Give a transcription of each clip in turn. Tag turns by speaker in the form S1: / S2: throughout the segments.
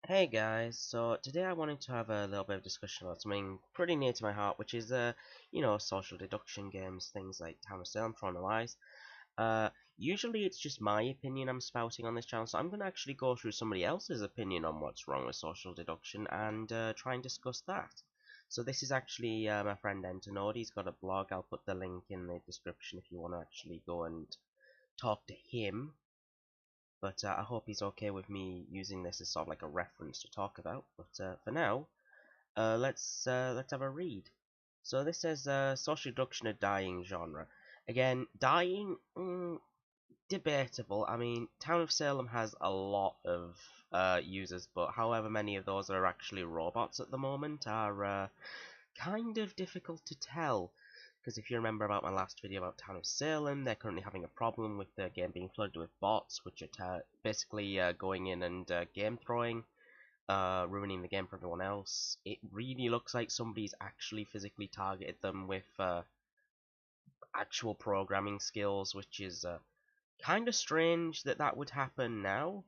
S1: Hey guys, so today I wanted to have a little bit of discussion about something pretty near to my heart, which is, social deduction games, things like Town of Salem, Throne of Lies. Usually it's just my opinion I'm spouting on this channel, so I'm going to actually go through somebody else's opinion on what's wrong with social deduction and try and discuss that. So this is actually my friend Enternode. He's got a blog. I'll put the link in the description if you want to actually go and talk to him. But I hope he's okay with me using this as sort of like a reference to talk about. But for now, let's have a read. So this says social deduction, a dying genre. Again, dying, debatable. I mean, Town of Salem has a lot of users, but however many of those are actually robots at the moment are kind of difficult to tell. Because if you remember about my last video about Town of Salem, they're currently having a problem with the game being flooded with bots, which are basically going in and game throwing, ruining the game for everyone else. It really looks like somebody's actually physically targeted them with actual programming skills, which is kind of strange that that would happen now,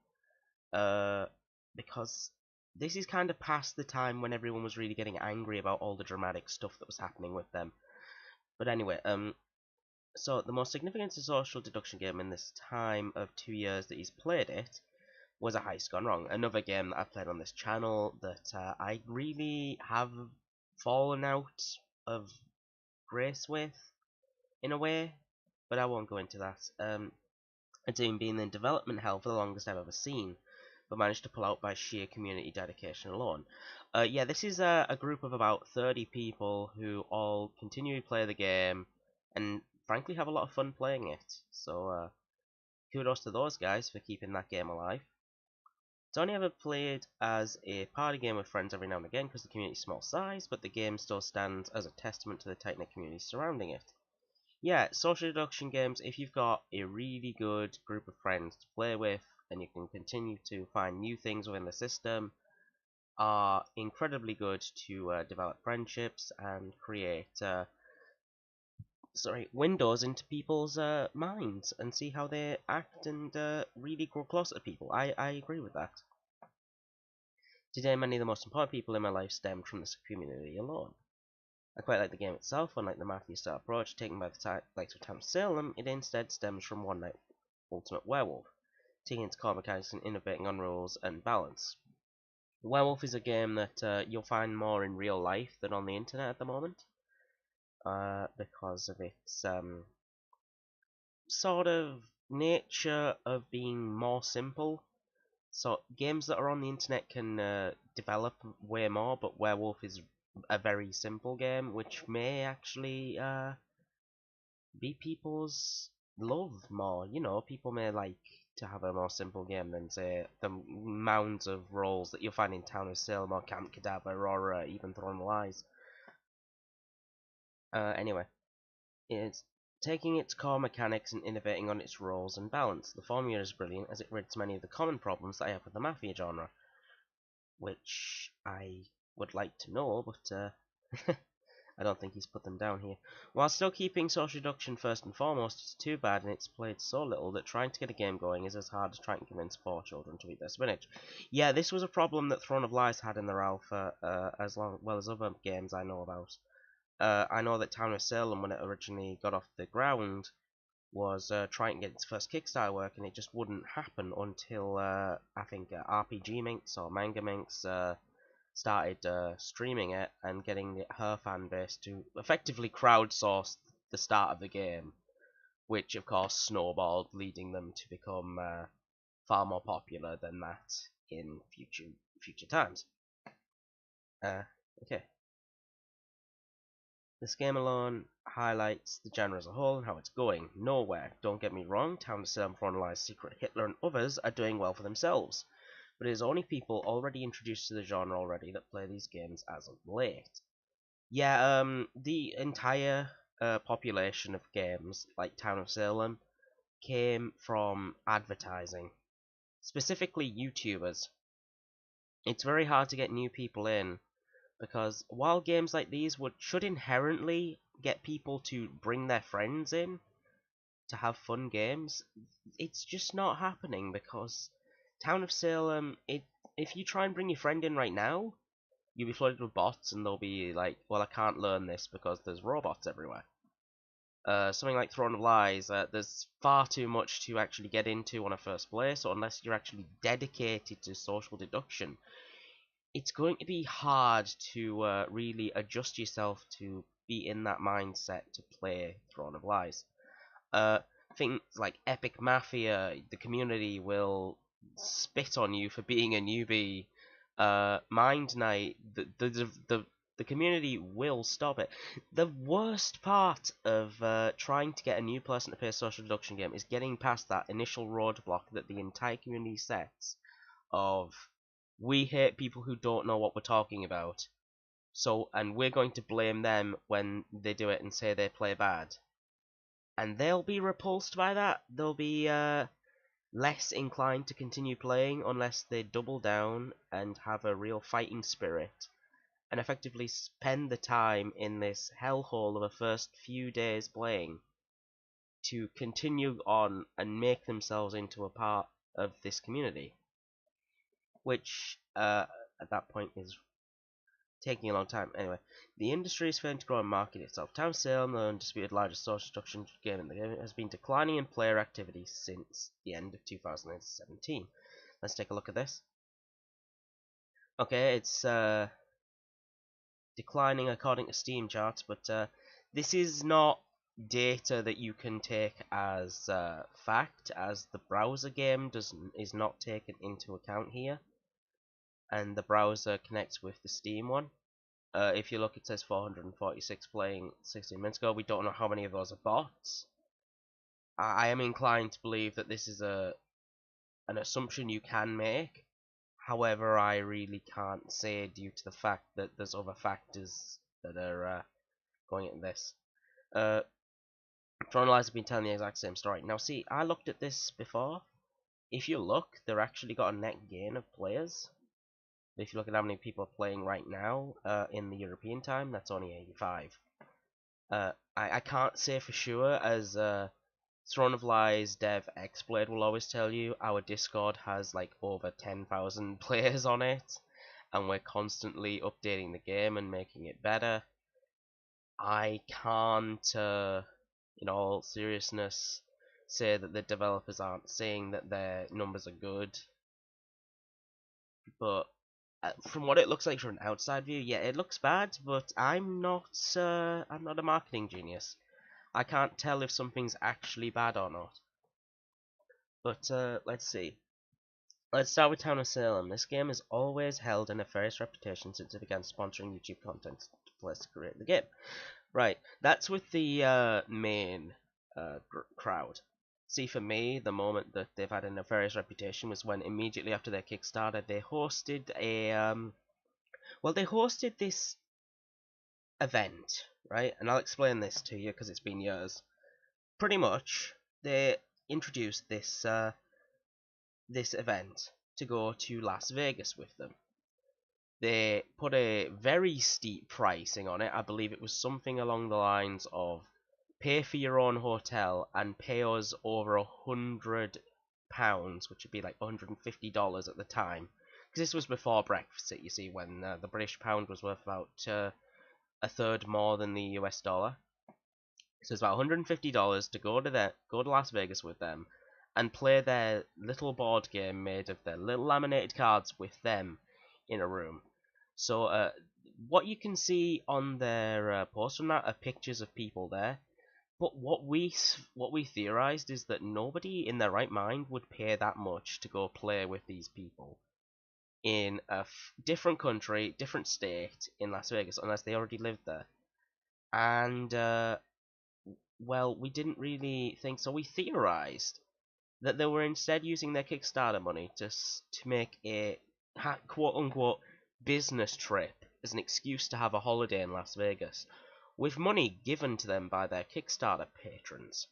S1: uh, because this is kind of past the time when everyone was really getting angry about all the dramatic stuff that was happening with them. But anyway, so the most significant social deduction game in this time of 2 years that he's played it was A Heist Gone Wrong, another game that I've played on this channel that I really have fallen out of grace with, in a way, but I won't go into that. It's even been in development hell for the longest I've ever seen, but managed to pull out by sheer community dedication alone. Yeah, this is a group of about 30 people who all continue to play the game, and frankly have a lot of fun playing it. So, kudos to those guys for keeping that game alive. It's only ever played as a party game with friends every now and again because the community's small size, but the game still stands as a testament to the tight-knit community surrounding it. Yeah, social deduction games, if you've got a really good group of friends to play with, and you can continue to find new things within the system, are incredibly good to develop friendships and create windows into people's minds and see how they act and really grow closer to people. I agree with that. Today, many of the most important people in my life stemmed from this community alone. I quite like the game itself. Unlike the Mafia-style approach taken by the likes of Town of Salem, it instead stems from One Night Ultimate Werewolf, taking its core mechanics and innovating on rules and balance. Werewolf is a game that you'll find more in real life than on the internet at the moment, because of its sort of nature of being more simple. So games that are on the internet can develop way more, but Werewolf is a very simple game, which may actually be people's love more. You know, people may like to have a more simple game than, say, the mounds of roles that you'll find in Town of Salem or Camp Cadaver or even Throne of Lies. Anyway, it's taking its core mechanics and innovating on its roles and balance. The formula is brilliant as it rids many of the common problems that I have with the Mafia genre, which I would like to know, but I don't think he's put them down here. While still keeping social deduction first and foremost, it's too bad and it's played so little that trying to get a game going is as hard as trying to convince poor children to eat their spinach. Yeah, this was a problem that Throne of Lies had in their alpha, well as other games I know about. I know that Town of Salem, when it originally got off the ground, was trying to get its first Kickstarter work, and it just wouldn't happen until I think RPG Minx or Manga Minx started streaming it and getting her fan base to effectively crowdsource the start of the game, which of course snowballed, leading them to become far more popular than that in future times. Okay. This game alone highlights the genre as a whole and how it's going. Nowhere. Don't get me wrong, Town of Salem, Lies, Secret Hitler, and others are doing well for themselves, but it is only people already introduced to the genre already that play these games as of late. Yeah, the entire population of games, like Town of Salem, came from advertising. Specifically YouTubers. It's very hard to get new people in, because while games like these should inherently get people to bring their friends in to have fun games, it's just not happening because Town of Salem, if you try and bring your friend in right now, you'll be flooded with bots, and they'll be like, well, I can't learn this because there's robots everywhere. Something like Throne of Lies, there's far too much to actually get into on a first play, so unless you're actually dedicated to social deduction, it's going to be hard to really adjust yourself to be in that mindset to play Throne of Lies. Uh, Things like Epic Mafia, the community will spit on you for being a newbie. Mind Night, the community will stop it. The worst part of trying to get a new person to play a social deduction game is getting past that initial roadblock that the entire community sets of we hate people who don't know what we're talking about. So, and we're going to blame them when they do it and say they play bad. And they'll be repulsed by that. They'll be less inclined to continue playing unless they double down and have a real fighting spirit and effectively spend the time in this hellhole of the first few days playing to continue on and make themselves into a part of this community, which at that point is taking a long time. Anyway, the industry is failing to grow and market itself. Town Salem, the undisputed largest social deduction game in the game, has been declining in player activity since the end of 2017. Let's take a look at this. Okay, it's declining according to Steam charts, but this is not data that you can take as fact, as the browser game is not taken into account here, and the browser connects with the Steam one. If you look, it says 446 playing 16 minutes ago. We don't know how many of those are bots. I am inclined to believe that this is an assumption you can make. However, I really can't say due to the fact that there's other factors that are going into this. Throne Lies have been telling the exact same story. Now, see, I looked at this before. If you look, they're actually got a net gain of players. If you look at how many people are playing right now in the European time, that's only 85. I can't say for sure, as Throne of Lies dev Xblade will always tell you, our Discord has like over 10,000 players on it, and we're constantly updating the game and making it better. I can't, in all seriousness, say that the developers aren't saying that their numbers are good, but from what it looks like from an outside view, yeah, it looks bad, but I'm not a marketing genius. I can't tell if something's actually bad or not. But let's see. Let's start with Town of Salem. This game has always held a nefarious reputation since it began sponsoring YouTube content to create the game. Right, that's with the main crowd. See, for me, the moment that they've had a nefarious reputation was when immediately after their Kickstarter, they hosted a they hosted this event, right? And I'll explain this to you because it's been years. Pretty much, they introduced this event to go to Las Vegas with them. They put a very steep pricing on it. I believe it was something along the lines of pay for your own hotel and pay us over £100, which would be like $150 at the time. Because this was before Brexit, you see, when the British pound was worth about a third more than the US dollar. So it's about $150 to go to Las Vegas with them and play their little board game made of their little laminated cards with them in a room. So what you can see on their post from that are pictures of people there. But what we theorized is that nobody in their right mind would pay that much to go play with these people in a different country, different state in Las Vegas, unless they already lived there. And well, we didn't really think so. We theorized that they were instead using their Kickstarter money to make a quote-unquote business trip as an excuse to have a holiday in Las Vegas, with money given to them by their Kickstarter patrons.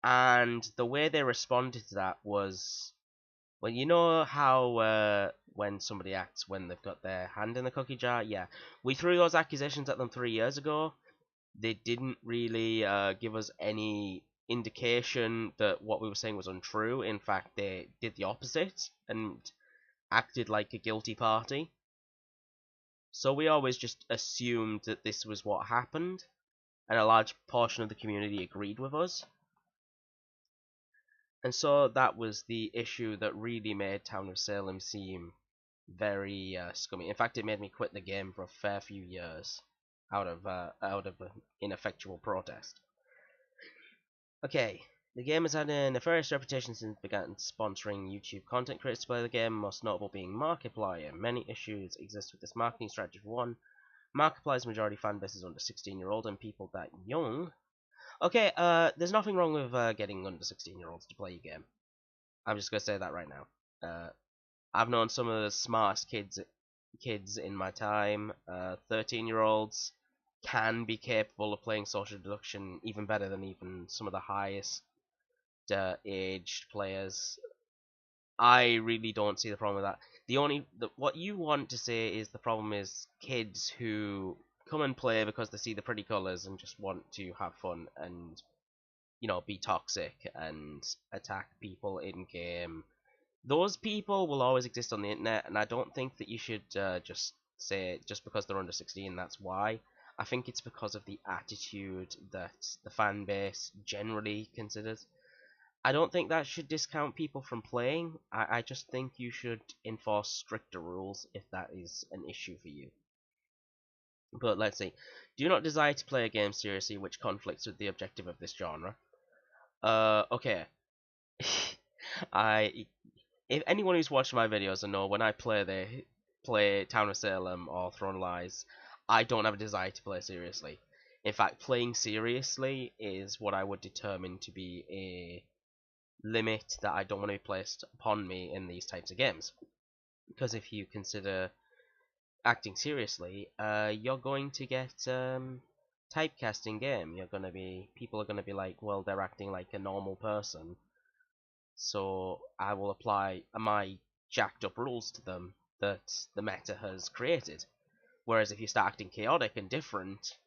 S1: And the way they responded to that was, well, you know how when somebody acts when they've got their hand in the cookie jar? Yeah. We threw those accusations at them 3 years ago. They didn't really give us any indication that what we were saying was untrue. In fact, they did the opposite, and acted like a guilty party. So we always just assumed that this was what happened, and a large portion of the community agreed with us. And so that was the issue that really made Town of Salem seem very scummy. In fact, it made me quit the game for a fair few years out of ineffectual protest. Okay, the game has had a nefarious reputation since it began sponsoring YouTube content creators to play the game, most notable being Markiplier. Many issues exist with this marketing strategy. For one, Markiplier's majority fan base is under 16-year-old and people that young. Okay, there's nothing wrong with getting under 16-year-olds to play your game. I'm just gonna say that right now. I've known some of the smartest kids in my time. 13-year-olds can be capable of playing social deduction even better than even some of the highest aged players. I really don't see the problem with that. What you want to say is the problem is kids who come and play because they see the pretty colours and just want to have fun and, you know, be toxic and attack people in game. Those people will always exist on the internet, and I don't think that you should just say just because they're under 16 that's why. I think it's because of the attitude that the fan base generally considers. I don't think that should discount people from playing. I just think you should enforce stricter rules if that is an issue for you. But let's see. Do you not desire to play a game seriously which conflicts with the objective of this genre? Okay. I If anyone who's watched my videos will know when I play Town of Salem or Throne Lies, I don't have a desire to play seriously. In fact, playing seriously is what I would determine to be a limit that I don't want to be placed upon me in these types of games. Because if you consider acting seriously, you're going to get typecast in game. People are gonna be like, well, they're acting like a normal person, so I will apply my jacked up rules to them that the meta has created. Whereas if you start acting chaotic and different,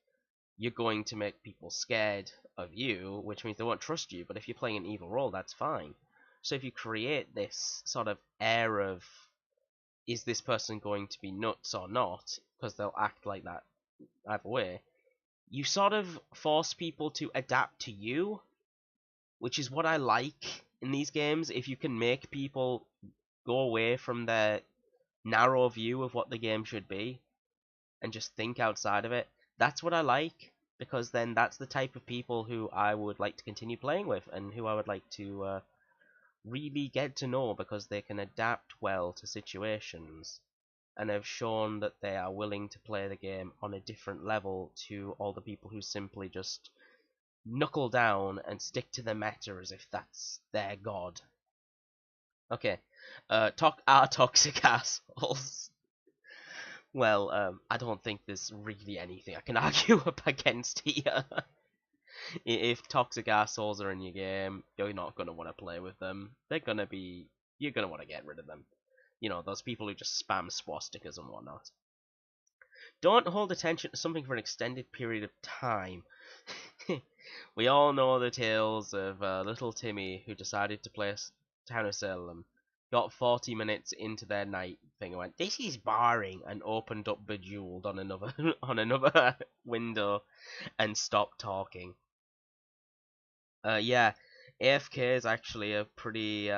S1: you're going to make people scared of you, which means they won't trust you. But if you're playing an evil role, that's fine. So if you create this sort of air of, is this person going to be nuts or not, because they'll act like that either way, you sort of force people to adapt to you, which is what I like in these games. If you can make people go away from their narrow view of what the game should be and just think outside of it, that's what I like, because then that's the type of people who I would like to continue playing with and who I would like to really get to know, because they can adapt well to situations and have shown that they are willing to play the game on a different level to all the people who simply just knuckle down and stick to the meta as if that's their god. Okay, toxic assholes. Well, I don't think there's really anything I can argue up against here. If toxic assholes are in your game, you're not gonna want to play with them. You're gonna want to get rid of them. You know, those people who just spam swastikas and whatnot. Don't hold attention to something for an extended period of time. We all know the tales of little Timmy who decided to play Town of Salem, got 40 minutes into their night thing and went, "This is boring," and opened up Bejeweled on another on another window and stopped talking. Yeah, AFK is actually a pretty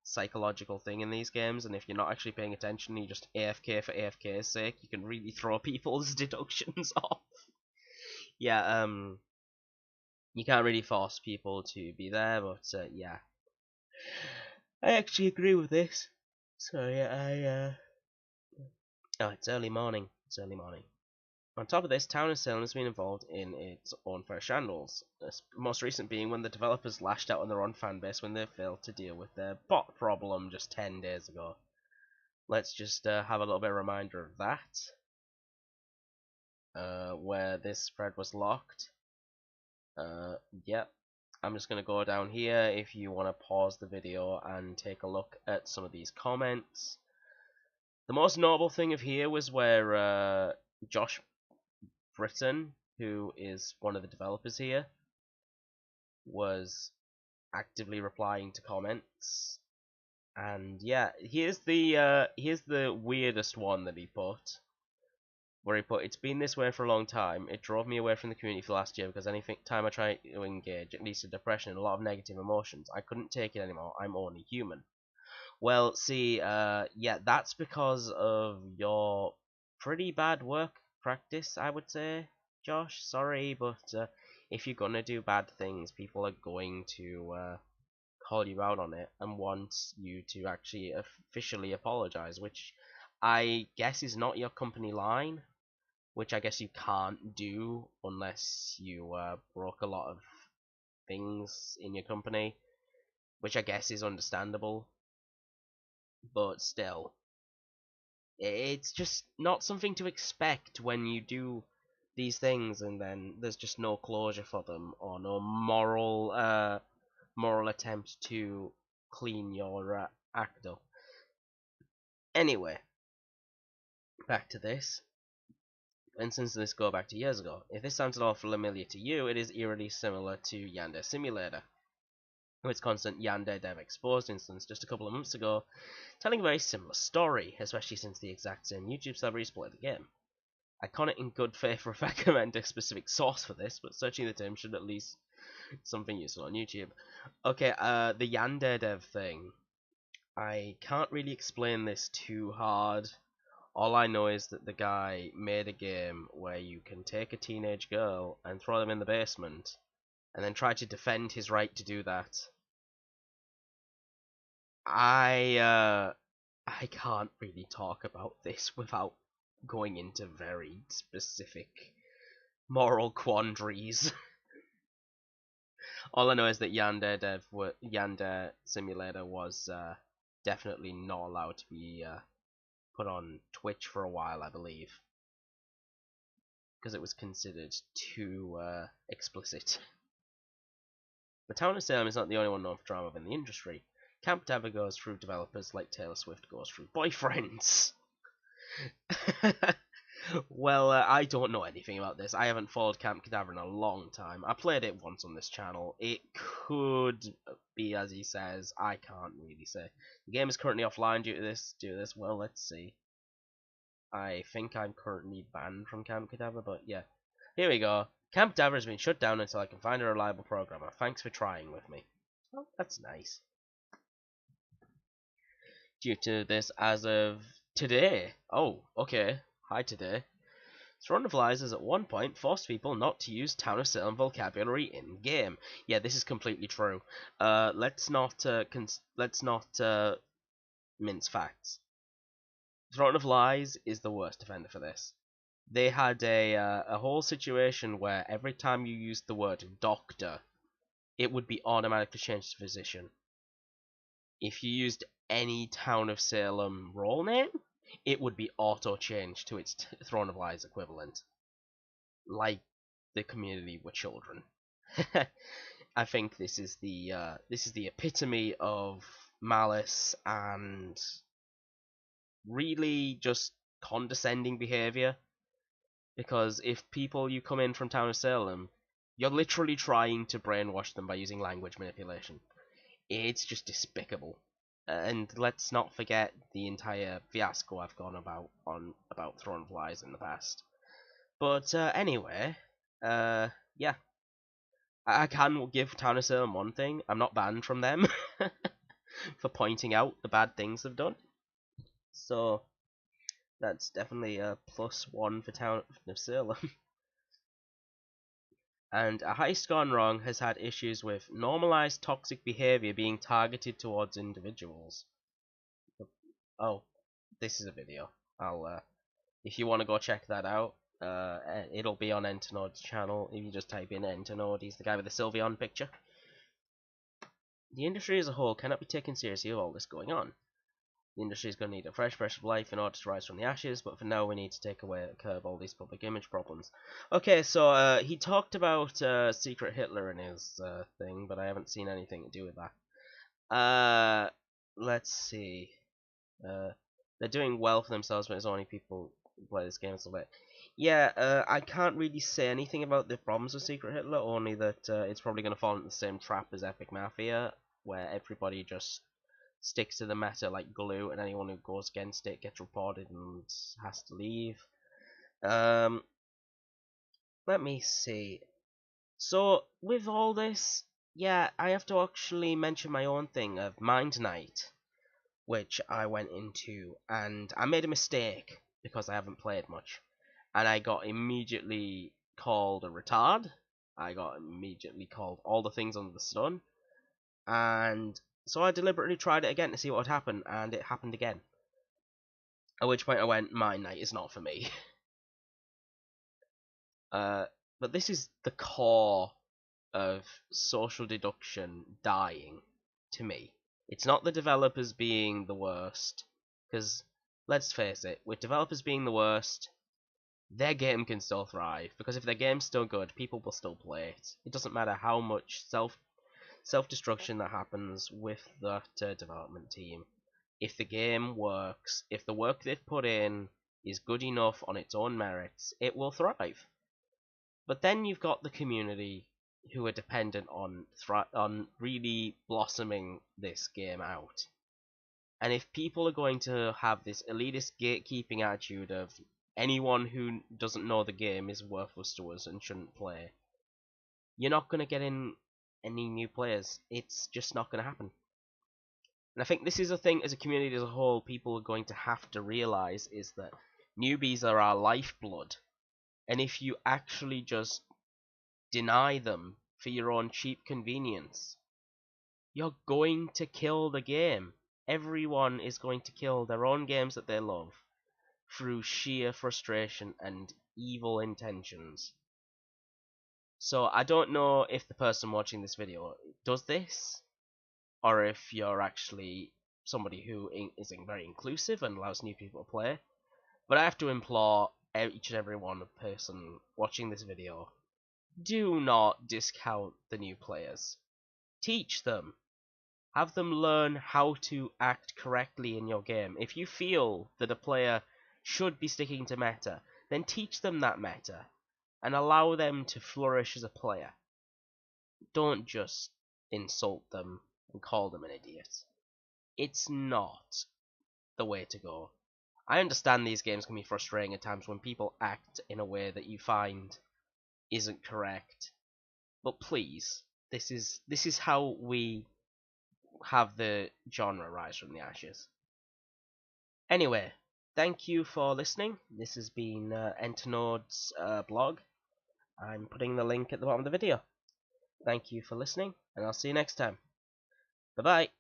S1: psychological thing in these games, and if you're not actually paying attention, you just AFK for AFK's sake, you can really throw people's deductions off. Yeah, you can't really force people to be there, but yeah, I actually agree with this. So yeah, oh, it's early morning. It's early morning. On top of this, Town of Salem has been involved in its own fair scandals. The most recent being when the developers lashed out on their own fanbase when they failed to deal with their bot problem just 10 days ago. Let's just have a little bit of a reminder of that. Where this thread was locked. Yep. I'm just going to go down here if you want to pause the video and take a look at some of these comments. The most notable thing of here was where Josh Britton, who is one of the developers here, was actively replying to comments And yeah, here's the weirdest one that he put. Where he put, it's been this way for a long time. It drove me away from the community for last year because any time I try to engage, it leads to depression and a lot of negative emotions. I couldn't take it anymore. I'm only human. Well, see, yeah, that's because of your pretty bad work practice, I would say, Josh. Sorry, but if you're gonna do bad things, people are going to call you out on it and want you to actually officially apologize, which I guess is not your company line, which I guess you can't do unless you broke a lot of things in your company, which I guess is understandable, but still, it's just not something to expect when you do these things and then there's just no closure for them or no moral attempt to clean your act up. Anyway, back to this. And since this go back to years ago, if this sounds at all familiar to you, it is eerily similar to Yandere Simulator, with its constant Yandere Dev Exposed instance just a couple of months ago, telling a very similar story, especially since the exact same YouTube celebrities play the game. I can't in good faith recommend a specific source for this, but searching the term should at least something useful on YouTube. Okay, the Yandere Dev thing. I can't really explain this too hard. All I know is that the guy made a game where you can take a teenage girl and throw them in the basement, and then try to defend his right to do that. I can't really talk about this without going into very specific moral quandaries. All I know is that Yandere Simulator was definitely not allowed to be put on Twitch for a while, I believe, because it was considered too explicit. But Town of Salem is not the only one known for drama within the industry. Camp Dever goes through developers like Taylor Swift goes through boyfriends. Well, I don't know anything about this. I haven't followed Camp Cadaver in a long time. I played it once on this channel. It could be as he says. I can't really say. The game is currently offline due to this. Well, let's see. I think I'm currently banned from Camp Cadaver, but yeah. Here we go. Camp Cadaver has been shut down until I can find a reliable programmer. Thanks for trying with me. Oh, that's nice. Due to this as of today. Oh, okay. Hi today. Throne of Lies has at one point forced people not to use Town of Salem vocabulary in game. Yeah, this is completely true. Let's not mince facts. Throne of Lies is the worst offender for this. They had a whole situation where every time you used the word doctor, it would be automatically changed to physician. If you used any Town of Salem role name, it would be auto-changed to its Throne of Lies equivalent. Like the community were children. I think this is the epitome of malice and really just condescending behavior. Because if people you come in from Town of Salem, you're literally trying to brainwash them by using language manipulation. It's just despicable. And let's not forget the entire fiasco I've gone about Throne of Lies in the past. But anyway, yeah, I can give Town of Salem one thing: I'm not banned from them for pointing out the bad things they've done. So that's definitely a +1 for Town of Salem. And a heist gone wrong has had issues with normalized toxic behavior being targeted towards individuals. Oh, this is a video. I'll if you want to go check that out, it'll be on Enternode's channel. If you just type in Enternode, he's the guy with the Sylveon picture. The industry as a whole cannot be taken seriously with all this going on. The industry is going to need a fresh breath of life in order to rise from the ashes, but for now we need to take away curb all these public image problems. Okay, so he talked about Secret Hitler in his thing, but I haven't seen anything to do with that. Let's see. They're doing well for themselves, but there's only people who play this game a little bit. Yeah, I can't really say anything about the problems with Secret Hitler, only that it's probably going to fall into the same trap as Epic Mafia, where everybody just sticks to the meta like glue, and anyone who goes against it gets reported and has to leave. Let me see. So, with all this, yeah, I have to actually mention my own thing of Mind Night, which I went into, and I made a mistake because I haven't played much, and I got immediately called a retard. I got immediately called all the things under the sun, and so I deliberately tried it again to see what would happen, and it happened again. At which point I went, Mind Night is not for me. But this is the core of social deduction dying to me. It's not the developers being the worst, because let's face it, with developers being the worst, their game can still thrive, because if their game's still good, people will still play it. It doesn't matter how much self-destruction that happens with that development team. If the game works, if the work they've put in is good enough on its own merits, it will thrive. But then you've got the community who are dependent on really blossoming this game out. And if people are going to have this elitist gatekeeping attitude of anyone who doesn't know the game is worthless to us and shouldn't play, you're not going to get in any new players. It's just not going to happen. And I think this is a thing as a community as a whole people are going to have to realize is that newbies are our lifeblood. And if you actually just deny them for your own cheap convenience, you're going to kill the game. Everyone is going to kill their own games that they love through sheer frustration and evil intentions. So I don't know if the person watching this video does this, or if you're actually somebody who is very inclusive and allows new people to play. But I have to implore each and every one person watching this video, do not discount the new players. Teach them. Have them learn how to act correctly in your game. If you feel that a player should be sticking to meta, then teach them that meta and allow them to flourish as a player. Don't just insult them and call them an idiot. It's not the way to go. I understand these games can be frustrating at times when people act in a way that you find isn't correct. But please, this is how we have the genre rise from the ashes. Anyway, thank you for listening. This has been Enternode's blog. I'm putting the link at the bottom of the video. Thank you for listening, and I'll see you next time. Bye-bye.